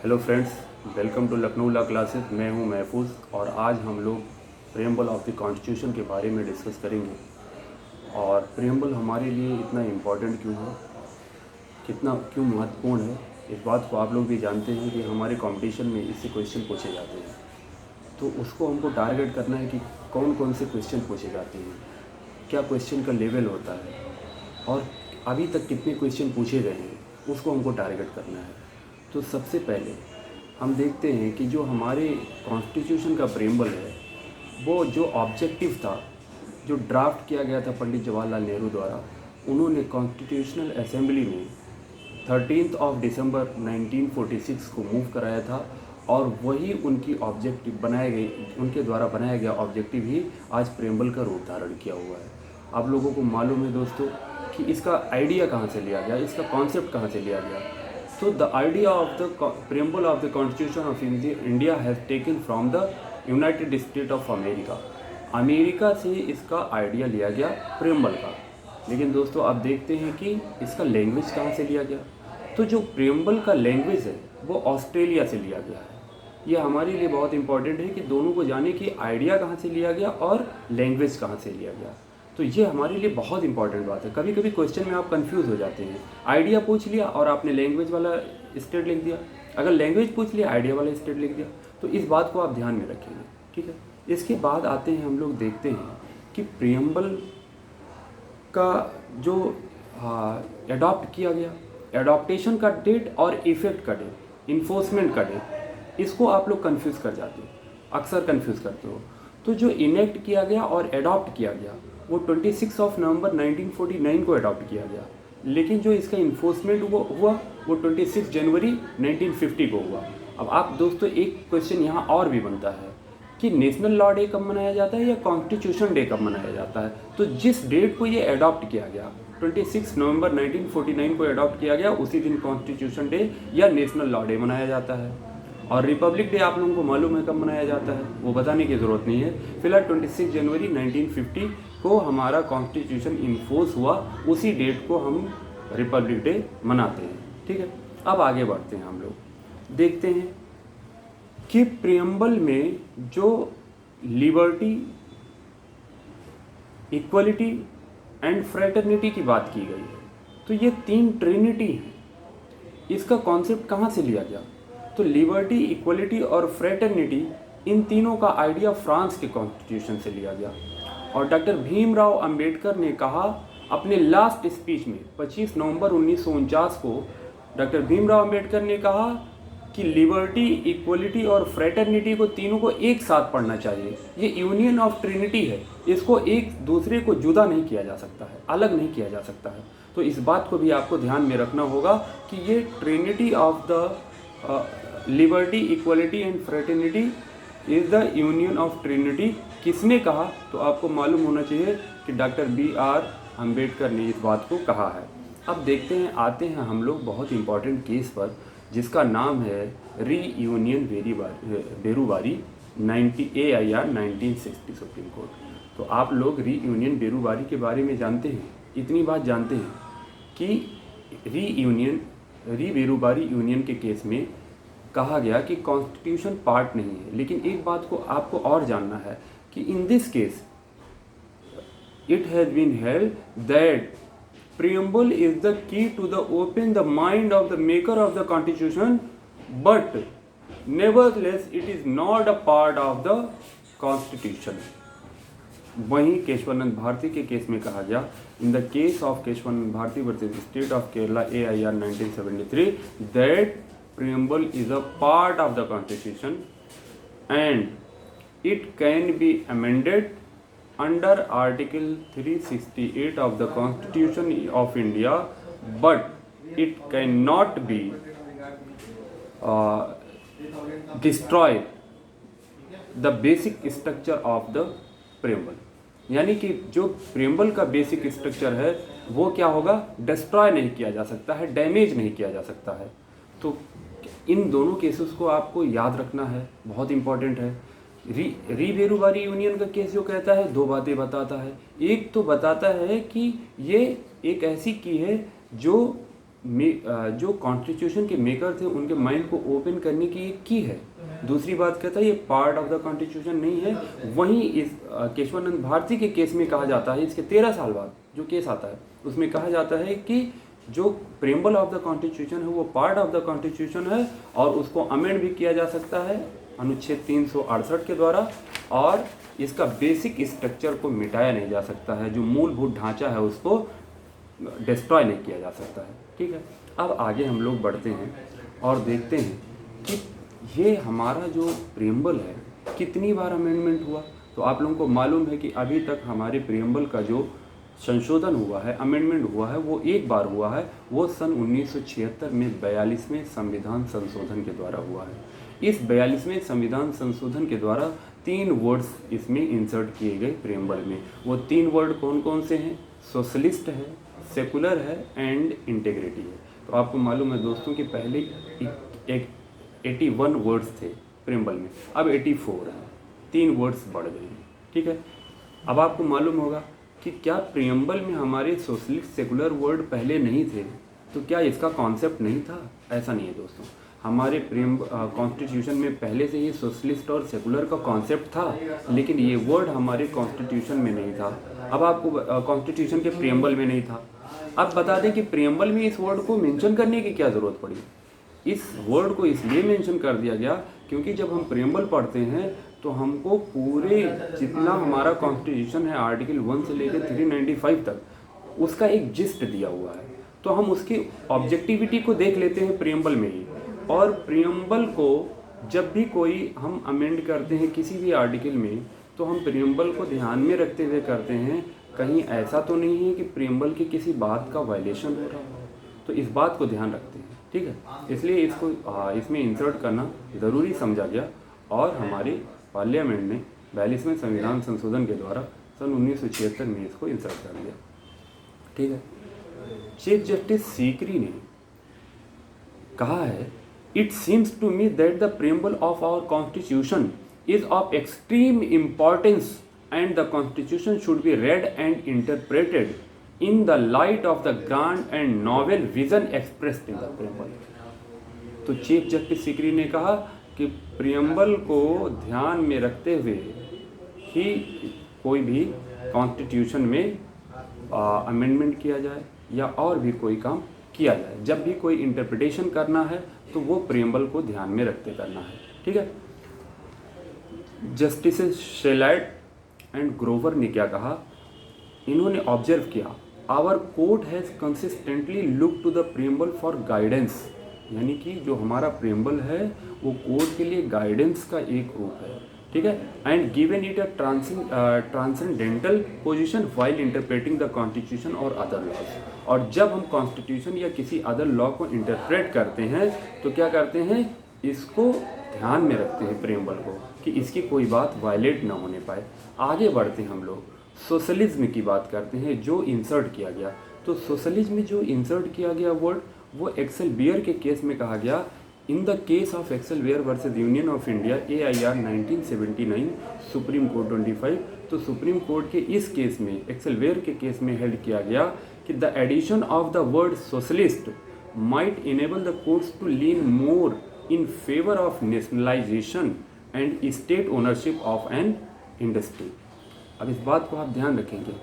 Hello friends, welcome to Lucknow law classes. मैं हूं महफूज और आज हम लोग प्रेम्बल ऑफ द कॉन्स्टिट्यूशन के बारे में डिस्कस करेंगे। और प्रेम्बल हमारे लिए इतना इम्पोर्टेंट क्यों है, कितना क्यों महत्वपूर्ण है, इस बात को आप लोग भी जानते हैं कि हमारे कंपटीशन में इससे क्वेश्चन पूछे जाते हैं। तो उसको हमको टारगेट करना है कि कौन कौन से क्वेश्चन पूछे जाते हैं, क्या क्वेश्चन का लेवल होता है और अभी तक कितने क्वेश्चन पूछे गए हैं, उसको हमको टारगेट करना है। तो सबसे पहले हम देखते हैं कि जो हमारे कॉन्स्टिट्यूशन का प्रेम्बल है, वो जो ऑब्जेक्टिव था, जो ड्राफ्ट किया गया था पंडित जवाहरलाल नेहरू द्वारा, उन्होंने कॉन्स्टिट्यूशनल असेंबली में 13 दिसंबर 1946 को मूव कराया था और वही उनकी ऑब्जेक्टिव बनाए गए, उनके द्वारा बनाया गया ऑब्जेक्टिव ही आज प्रेम्बल का रूप धारण किया हुआ है। आप लोगों को मालूम है दोस्तों कि इसका आइडिया कहाँ से लिया गया, इसका कॉन्सेप्ट कहाँ से लिया गया। So the idea of the preamble of the Constitution of India has taken from the United States of America। America से इसका आइडिया लिया गया प्रेम्बल का। लेकिन दोस्तों आप देखते हैं कि इसका लैंग्वेज कहाँ से लिया गया। तो जो प्रेम्बल का लैंग्वेज है वो ऑस्ट्रेलिया से लिया गया है। ये हमारे लिए बहुत इंपॉर्टेंट है कि दोनों को जाने कि आइडिया कहाँ से लिया गया और लैंग्वेज कहाँ से लिया गया। तो ये हमारे लिए बहुत इंपॉर्टेंट बात है। कभी कभी क्वेश्चन में आप कंफ्यूज हो जाते हैं, आइडिया पूछ लिया और आपने लैंग्वेज वाला स्टेट लिख दिया, अगर लैंग्वेज पूछ लिया आइडिया वाला स्टेट लिख दिया। तो इस बात को आप ध्यान में रखेंगे, ठीक है। इसके बाद आते हैं, हम लोग देखते हैं कि प्रियम्बल का जो एडॉप्ट किया गया, एडॉप्टेशन का डेट और इफेक्ट का डेट, इन्फोर्समेंट का डेट, इसको आप लोग कंफ्यूज कर जाते हो, अक्सर कंफ्यूज करते हो। तो जो इनेक्ट किया गया और एडॉप्ट किया गया वो 26 नवंबर 1949 को अडॉप्ट किया गया, लेकिन जो इसका इन्फोर्समेंट हुआ वो 26 जनवरी 1950 को हुआ। अब आप दोस्तों एक क्वेश्चन यहाँ और भी बनता है कि नेशनल लॉ डे कब मनाया जाता है या कॉन्स्टिट्यूशन डे कब मनाया जाता है। तो जिस डेट को ये अडॉप्ट किया गया 26 नवंबर 1949 को अडॉप्ट किया गया, उसी दिन कॉन्स्टिट्यूशन डे या नेशनल लॉ डे मनाया जाता है। और रिपब्लिक डे आप लोगों को मालूम है कब मनाया जाता है, वो बताने की ज़रूरत नहीं है। फिलहाल 26 जनवरी 1950 को हमारा कॉन्स्टिट्यूशन इन्फोर्स हुआ, उसी डेट को हम रिपब्लिक डे मनाते हैं, ठीक है। अब आगे बढ़ते हैं, हम लोग देखते हैं कि प्रियम्बल में जो लिबर्टी, इक्वलिटी एंड फ्रेटर्निटी की बात की गई है, तो ये तीन ट्रिनिटी है। इसका कॉन्सेप्ट कहाँ से लिया गया? तो लिबर्टी, इक्वलिटी और फ्रेटर्निटी, इन तीनों का आइडिया फ्रांस के कॉन्स्टिट्यूशन से लिया गया। और डॉक्टर भीमराव अंबेडकर ने कहा अपने लास्ट स्पीच में 25 नवंबर 1949 को डॉक्टर भीमराव अंबेडकर ने कहा कि लिबर्टी, इक्वलिटी और फ्रेटर्निटी को तीनों को एक साथ पढ़ना चाहिए। ये यूनियन ऑफ ट्रिनिटी है, इसको एक दूसरे को जुदा नहीं किया जा सकता है, अलग नहीं किया जा सकता है। तो इस बात को भी आपको ध्यान में रखना होगा कि ये Trinity of the liberty, equality and fraternity is the union of Trinity किसने कहा? तो आपको मालूम होना चाहिए कि डॉक्टर BR अंबेडकर ने इस बात को कहा है। अब देखते हैं, आते हैं हम लोग बहुत इंपॉर्टेंट केस पर, जिसका नाम है reunion Berubari 90 AIR 1960 supreme court. तो आप लोग रीयूनियन बेरूबारी के बारे में जानते हैं, इतनी बात जानते हैं कि बेरूबारी यूनियन के केस में कहा गया कि कॉन्स्टिट्यूशन पार्ट नहीं है। लेकिन एक बात को आपको और जानना है कि in this case it has been held that preamble is the key to the open the mind of the maker of the constitution, but nevertheless it is not a part of the constitution। वहीं केशवानंद भारती के case में कहा गया, in the case of Kesavananda Bharati versus state of Kerala AIR 1973, that preamble is a part of the constitution and it can be amended under Article 368 of the Constitution of India, but it cannot be destroy the basic structure of the preamble। यानी कि जो preamble का basic structure है वो क्या होगा? Destroy नहीं किया जा सकता है, डैमेज नहीं किया जा सकता है। तो इन दोनों केसेस को आपको याद रखना है, बहुत इंपॉर्टेंट है। बेरूबारी यूनियन का केस जो कहता है, दो बातें बताता है। एक तो बताता है कि ये एक ऐसी की है जो जो कॉन्स्टिट्यूशन के मेकर थे उनके माइंड को ओपन करने की एक की है। दूसरी बात कहता है ये पार्ट ऑफ द कॉन्स्टिट्यूशन नहीं है। वहीं इस केशवानंद भारती के केस में कहा जाता है, इसके 13 साल बाद जो केस आता है उसमें कहा जाता है कि जो प्रेम्बल ऑफ द कॉन्स्टिट्यूशन है वो पार्ट ऑफ द कॉन्स्टिट्यूशन है और उसको अमेंड भी किया जा सकता है अनुच्छेद 368 के द्वारा, और इसका बेसिक स्ट्रक्चर को मिटाया नहीं जा सकता है, जो मूलभूत ढांचा है उसको डिस्ट्रॉय नहीं किया जा सकता है। ठीक है, अब आगे हम लोग बढ़ते हैं और देखते हैं कि ये हमारा जो प्रेम्बल है कितनी बार अमेंडमेंट हुआ। तो आप लोगों को मालूम है कि अभी तक हमारे प्रेम्बल का जो संशोधन हुआ है, अमेंडमेंट हुआ है, वो एक बार हुआ है, वो सन 1976 में 42वें संविधान संशोधन के द्वारा हुआ है। इस 42वें संविधान संशोधन के द्वारा 3 वर्ड्स इसमें इंसर्ट किए गए प्रेम्बल में। वो 3 वर्ड कौन कौन से हैं? सोशलिस्ट है, सेकुलर है एंड इंटीग्रिटी है। तो आपको मालूम है दोस्तों कि पहले एक 81 वर्ड्स थे प्रेम्बल में, अब 84 हैं, 3 वर्ड्स बढ़ गए हैं। ठीक है, अब आपको मालूम होगा कि क्या प्रेम्बल में हमारे सोशलिस्ट सेकुलर वर्ड पहले नहीं थे, तो क्या इसका कॉन्सेप्ट नहीं था? ऐसा नहीं है दोस्तों, हमारे कॉन्स्टिट्यूशन में पहले से ही सोशलिस्ट और सेकुलर का कॉन्सेप्ट था, लेकिन ये वर्ड हमारे कॉन्स्टिट्यूशन में नहीं था। अब आपको कॉन्स्टिट्यूशन के प्रेम्बल में नहीं था। अब बता दें कि प्रेम्बल में इस वर्ड को मेंशन करने की क्या ज़रूरत पड़ी। इस वर्ड को इसलिए मेंशन कर दिया गया क्योंकि जब हम प्रेम्बल पढ़ते हैं तो हमको पूरे जितना हमारा कॉन्स्टिट्यूशन है आर्टिकल 1 से लेकर 395 तक उसका एक जिस्ट दिया हुआ है, तो हम उसकी ऑब्जेक्टिविटी को देख लेते हैं प्रेम्बल में ही। और प्रेम्बल को जब भी कोई हम अमेंड करते हैं किसी भी आर्टिकल में, तो हम प्रेम्बल को ध्यान में रखते हुए करते हैं, कहीं ऐसा तो नहीं है कि प्रेम्बल की किसी बात का वायलेशन हो रहा हो, तो इस बात को ध्यान रखते हैं। ठीक है, इसलिए इसको इसमें इंसर्ट करना ज़रूरी समझा गया और हमारे पार्लियामेंट ने 42वें संविधान संशोधन के द्वारा सन 1976 में इसको इंसर्ट कर दिया। ठीक है, चीफ जस्टिस सीकरी ने कहा है, it seems to me that the preamble of our constitution is of extreme importance and the constitution should be read and interpreted in the light of the grand and novel vision expressed in the preamble। तो chief justice Sikri ने कहा कि preamble को ध्यान में रखते हुए ही कोई भी कॉन्स्टिट्यूशन में अमेंडमेंट किया जाए या और भी कोई काम किया जाए। जब भी कोई इंटरप्रिटेशन करना है तो वो प्रियम्बल को ध्यान में रखते करना है। ठीक है, जस्टिस शेलाइट एंड ग्रोवर ने क्या कहा, इन्होंने ऑब्जर्व किया, our court has consistently look to the preamble for guidance, यानी कि जो हमारा प्रियम्बल है वो कोर्ट के लिए गाइडेंस का एक रूप है। ठीक है, and given it a transcendental position while interpreting the constitution और अदर लॉज। और जब हम कॉन्स्टिट्यूशन या किसी अदर लॉ को इंटरप्रेट करते हैं तो क्या करते हैं, इसको ध्यान में रखते हैं प्रियम्बल को कि इसकी कोई बात वायलेट ना होने पाए। आगे बढ़ते हैं हम लोग सोशलिज्म की बात करते हैं जो इंसर्ट किया गया। तो सोशलिज्म में जो इंसर्ट किया गया वर्ड वो एक्सेल बियर के केस में कहा गया, in the case of Excel Wear versus union of India AIR 1979 supreme court 25। तो सुप्रीम कोर्ट के इस केस में एक्सेल बियर के केस में हेल्ड किया गया कि the addition of the word socialist might enable the courts to lean more in favor of nationalization and state ownership of an industry। अब इस बात को आप ध्यान रखेंगे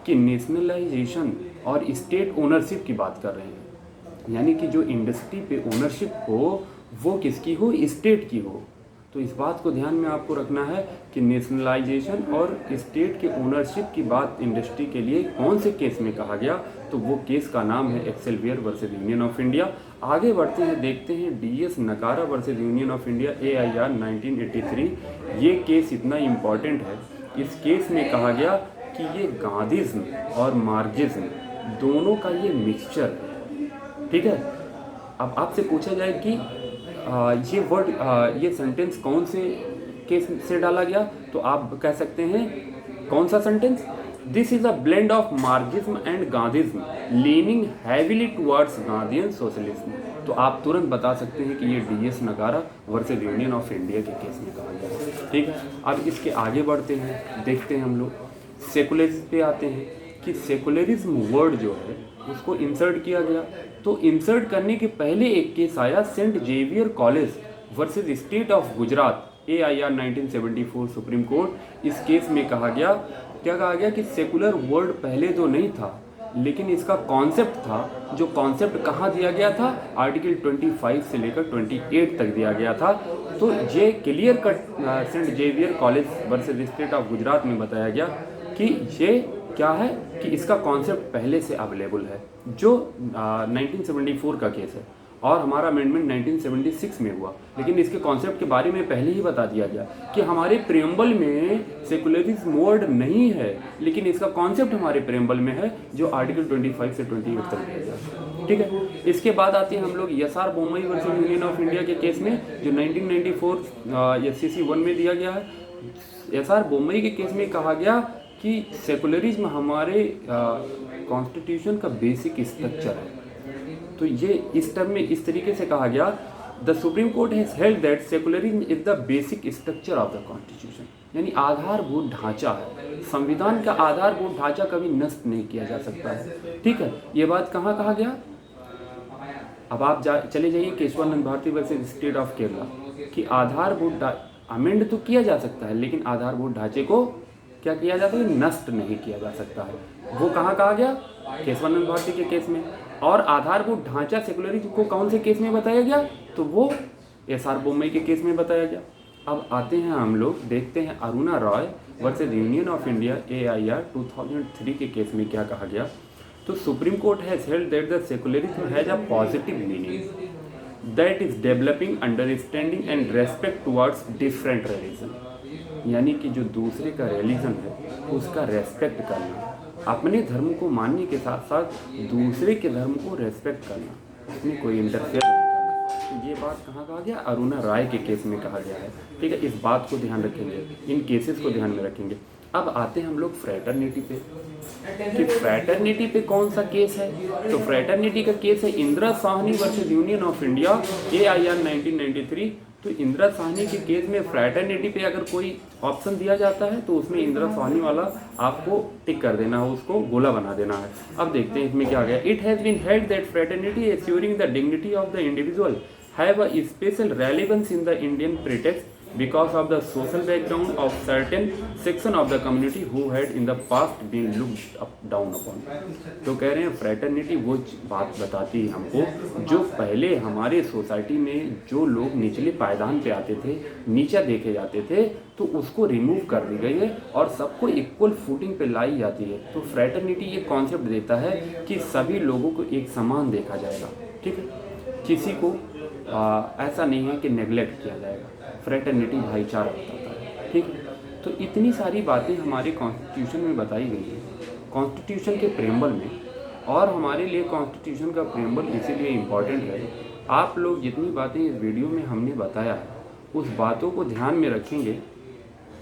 कि नेशनलाइजेशन और स्टेट ओनरशिप की बात कर रहे हैं, यानी कि जो इंडस्ट्री पे ओनरशिप हो वो किसकी हो, स्टेट की हो। तो इस बात को ध्यान में आपको रखना है कि नेशनलाइजेशन और स्टेट के ओनरशिप की बात इंडस्ट्री के लिए कौन से केस में कहा गया, तो वो केस का नाम है Excel Wear versus union of India. आगे बढ़ते हैं, देखते हैं DS Nakara versus union of India AIR 1983। ये केस इतना इम्पॉर्टेंट है, इस केस में कहा गया कि ये गांधीज्म और मार्क्सिज्म दोनों का ये मिक्सचर है। ठीक है, अब आपसे पूछा जाए कि ये वर्ड ये सेंटेंस कौन से केस से डाला गया, तो आप कह सकते हैं कौन सा sentence, this is a blend of Marxism and Gandhism leaning heavily towards Gandhian socialism. तो आप तुरंत बता सकते हैं कि ये DS नगारा वर्सेस यूनियन ऑफ इंडिया के केस में कहा गया। ठीक है, अब इसके आगे बढ़ते हैं, देखते हैं हम लोग सेकुलरिज्म पे आते हैं कि सेकुलरिज्म वर्ड जो है उसको इंसर्ट किया गया तो इंसर्ट करने के पहले एक केस आया Saint Xavier college versus state of Gujarat AIR 1974 supreme court. इस केस में कहा गया, क्या कहा गया कि सेकुलर वर्ड पहले तो नहीं था, लेकिन इसका कॉन्सेप्ट था, जो कॉन्सेप्ट कहाँ दिया गया था, आर्टिकल 25 से लेकर 28 तक दिया गया था। तो ये clear cut Saint Xavier college versus state of Gujarat में बताया गया कि ये क्या है कि इसका कॉन्सेप्ट पहले से अवेलेबल है, जो 1974 का केस है, और हमारा अमेंडमेंट 1976 में हुआ, लेकिन इसके कॉन्सेप्ट के बारे में पहले ही बता दिया गया कि हमारे प्रेम्बल में सेकुलरिज्म वर्ड नहीं है, लेकिन इसका कॉन्सेप्ट हमारे प्रेम्बल में है, जो आर्टिकल 25 से 28 तक दिया गया। ठीक है, इसके बाद आते हैं हम लोग SR Bommai versus union of India के केस में, जो 1994 SCC 1 में दिया गया है। SR बोम्मई के केस में कहा गया कि सेकुलरिज्म हमारे कॉन्स्टिट्यूशन का बेसिक स्ट्रक्चर है। तो ये इस टर्म में इस तरीके से कहा गया, the supreme court has held that secularism is the basic structure of the constitution, यानी आधारभूत ढांचा है। संविधान का आधारभूत ढांचा कभी नष्ट नहीं किया जा सकता है। ठीक है, ये बात कहाँ कहा गया? अब आप चले जाइए Kesavananda Bharati versus state of Kerala कि आधारभूत अमेंड तो किया जा सकता है, लेकिन आधारभूत ढांचे को क्या किया जाता है, नष्ट नहीं किया जा सकता है। वो कहाँ कहा गया? केशवानंद भारती के केस में। और आधारभूत ढांचा सेकुलरिज्म को कौन से केस में बताया गया? तो वो SR बोम्मई के केस में बताया गया। अब आते हैं हम लोग, देखते हैं Aruna Roy versus union of India AIR 2003 के केस में क्या कहा गया। तो supreme court has held that the secularism has a positive meaning that is developing understanding and respect towards different religion, यानी कि जो दूसरे का रिलीजन है उसका रेस्पेक्ट करना, अपने धर्म को मानने के साथ साथ दूसरे के धर्म को रेस्पेक्ट करना, उसमें कोई इंटरफेयर नहीं करना। तो ये बात कहाँ कहा गया? अरुणा राय के केस में कहा गया है। ठीक है, इस बात को ध्यान रखेंगे, इन केसेस को ध्यान में रखेंगे। अब आते हैं हम लोग फ्रैटर्निटी पे कि फ्रैटर्निटी पे कौन सा केस है। तो फ्रैटर्निटी का केस है Indira Sahni versus union of India AIR 1993। तो इंदिरा साहनी के केस में फ्रैटर्निटी पे अगर कोई ऑप्शन दिया जाता है तो उसमें इंदिरा साहनी वाला आपको टिक कर देना है, उसको गोला बना देना है। अब देखते हैं इसमें क्या गया। It has been held that fraternity assuring the dignity of the individual have a special relevance in the Indian pretext because of the social background of certain section of the community who had in the past been looked down upon। तो कह रहे हैं fraternity वो बात बताती है हमको, जो पहले हमारे सोसाइटी में जो लोग निचले पायदान पे आते थे, नीचा देखे जाते थे, तो उसको रिमूव कर दी गई है और सबको इक्वल फुटिंग पे लाई जाती है। तो फ्रैटर्निटी ये कॉन्सेप्ट देता है कि सभी लोगों को एक समान देखा जाएगा। ठीक है, किसी को ऐसा नहीं है कि नेग्लेक्ट किया जाएगा। फ्रैटर्निटी भाईचारा बताता है। ठीक है, तो इतनी सारी बातें हमारे कॉन्स्टिट्यूशन में बताई गई हैं, कॉन्स्टिट्यूशन के प्रेम्बल में। और हमारे लिए कॉन्स्टिट्यूशन का प्रेम्बल इसीलिए इम्पॉर्टेंट है। आप लोग जितनी बातें इस वीडियो में हमने बताया है, उस बातों को ध्यान में रखेंगे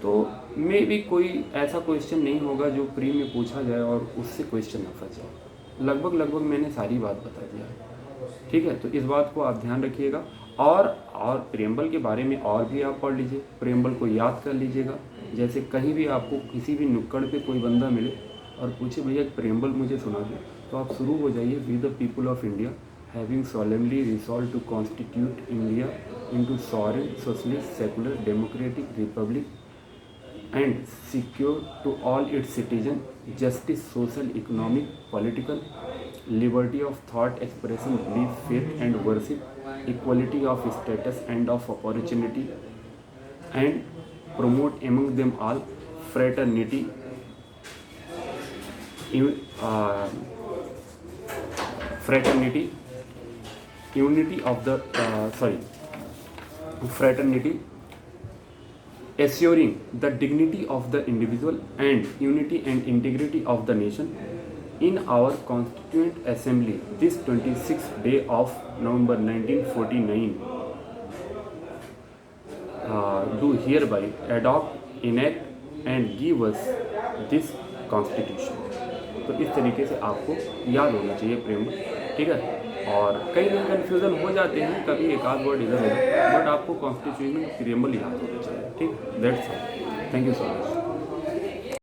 तो मे भी कोई ऐसा क्वेश्चन नहीं होगा जो प्री में पूछा जाए और उससे क्वेश्चन न फंस जाए। लगभग मैंने सारी बात बता दिया है। ठीक है, तो इस बात को आप ध्यान रखिएगा। और प्रेम्बल के बारे में और भी आप पढ़ लीजिए, प्रेम्बल को याद कर लीजिएगा। जैसे कहीं भी आपको किसी भी नुक्कड़ पे कोई बंदा मिले और पूछे भैया प्रेम्बल मुझे सुना दो, तो आप शुरू हो जाइए, we the people of India having solemnly resolved to constitute India into sovereign, socialist, secular, democratic republic and secure to all its citizens justice, social, economic, political, liberty of thought, expression, belief, faith and worship, equality of status and of opportunity, and promote among them all fraternity, fraternity, assuring the dignity of the individual and unity and integrity of the nation. In our Constituent Assembly, this 26th day of November 1949, do hereby adopt, enact and give us this Constitution। तो इस तरीके से आपको याद होना चाहिए preamble. ठीक है, और कई लोग कन्फ्यूज़न हो जाते हैं, कभी एक आध वर्ड इधर उधर, बट आपको कॉन्स्टिट्यूशन प्रेम्बल याद होना चाहिए। ठीक, that's all. Thank you so much.